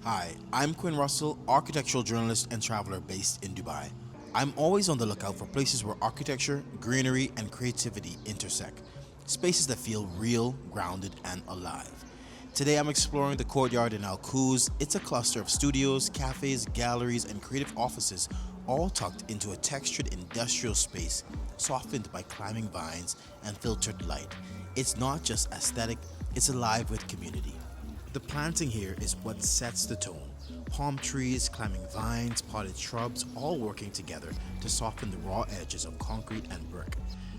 Hi, I'm Quinn Russell, architectural journalist and traveler based in Dubai. I'm always on the lookout for places where architecture, greenery, and creativity intersect. Spaces that feel real, grounded, and alive. Today I'm exploring the Courtyard in Al Quoz. It's a cluster of studios, cafes, galleries, and creative offices, all tucked into a textured industrial space, softened by climbing vines and filtered light. It's not just aesthetic, it's alive with community. The planting here is what sets the tone. Palm trees, climbing vines, potted shrubs, all working together to soften the raw edges of concrete and brick.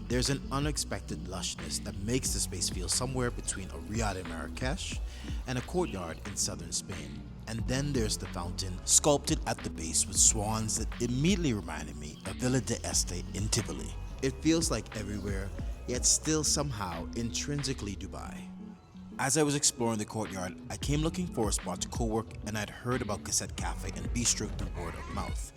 There's an unexpected lushness that makes the space feel somewhere between a riad in Marrakesh and a courtyard in southern Spain. And then there's the fountain, sculpted at the base with swans that immediately reminded me of Villa d'Este in Tivoli. It feels like everywhere, yet still somehow intrinsically Dubai. As I was exploring the courtyard, I came looking for a spot to co-work, and I'd heard about Cassette Café and Bistro through word of mouth.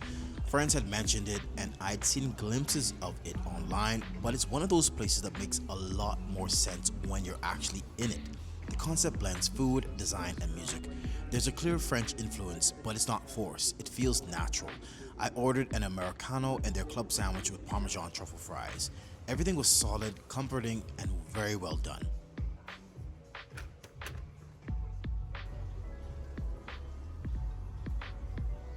Friends had mentioned it and I'd seen glimpses of it online, but it's one of those places that makes a lot more sense when you're actually in it. The concept blends food, design, and music. There's a clear French influence, but it's not forced. It feels natural. I ordered an Americano and their club sandwich with Parmesan truffle fries. Everything was solid, comforting, and very well done.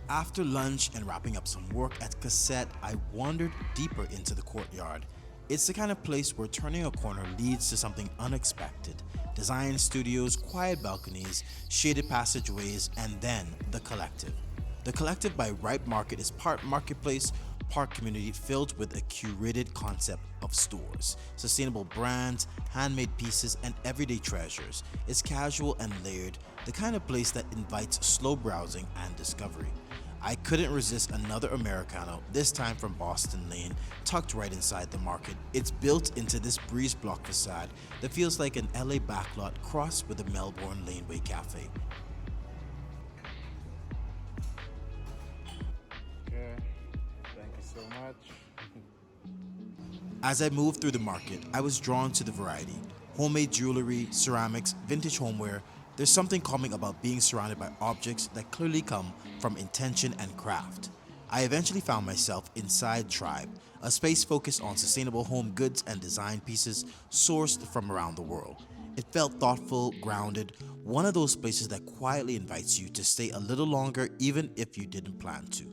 After lunch and wrapping up some work at Cassette, I wandered deeper into the courtyard. It's the kind of place where turning a corner leads to something unexpected. Design studios, quiet balconies, shaded passageways, and then The Collective. The Collective by Ripe Market is part marketplace, part community filled with a curated concept of stores, sustainable brands, handmade pieces, and everyday treasures. It's casual and layered, the kind of place that invites slow browsing and discovery. I couldn't resist another Americano, this time from Boston Lane, tucked right inside the market. It's built into this breeze block facade that feels like an LA backlot crossed with a Melbourne laneway cafe. Okay, thank you so much. As I moved through the market, I was drawn to the variety. Homemade jewelry, ceramics, vintage homeware. There's something calming about being surrounded by objects that clearly come from intention and craft. I eventually found myself inside Tribe, a space focused on sustainable home goods and design pieces sourced from around the world. It felt thoughtful, grounded, one of those places that quietly invites you to stay a little longer even if you didn't plan to.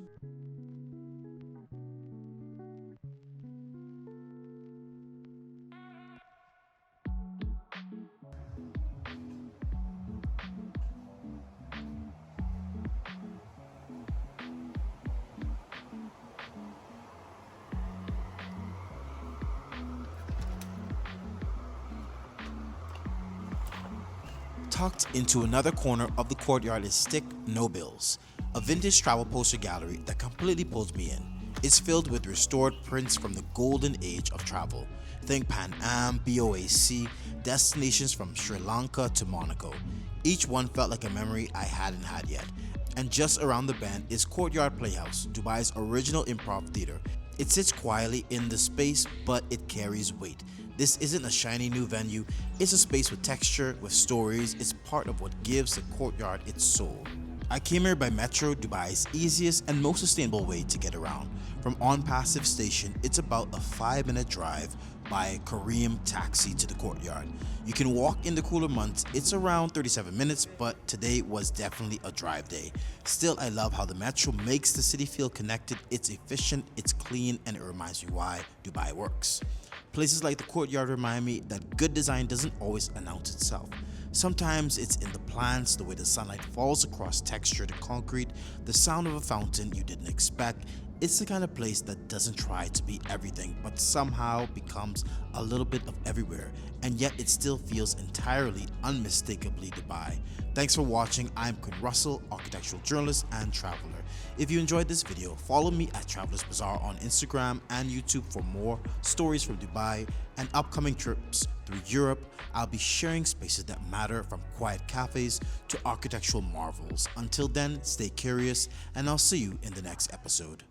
Tucked into another corner of the courtyard is Stick No Bills, a vintage travel poster gallery that completely pulls me in. It's filled with restored prints from the golden age of travel. Think Pan Am, BOAC, destinations from Sri Lanka to Monaco. Each one felt like a memory I hadn't had yet. And just around the bend is Courtyard Playhouse, Dubai's original improv theater. It sits quietly in the space, but it carries weight. This isn't a shiny new venue, it's a space with texture, with stories. It's part of what gives the courtyard its soul. I came here by metro, Dubai's easiest and most sustainable way to get around. From On Passive Station, it's about a 5-minute drive by Kareem taxi to the courtyard. You can walk in the cooler months, it's around 37 minutes, but today was definitely a drive day. Still, I love how the metro makes the city feel connected. It's efficient, it's clean, and it reminds me why Dubai works. Places like the courtyard remind me that good design doesn't always announce itself. Sometimes it's in the plants, the way the sunlight falls across textured concrete, the sound of a fountain you didn't expect. It's the kind of place that doesn't try to be everything, but somehow becomes a little bit of everywhere, and yet it still feels entirely, unmistakably Dubai. Thanks for watching. I'm Quinn Russell, architectural journalist and traveler. If you enjoyed this video, follow me at TravellersBazaar on Instagram and YouTube for more stories from Dubai and upcoming trips through Europe. I'll be sharing spaces that matter, from quiet cafes to architectural marvels. Until then, stay curious, and I'll see you in the next episode.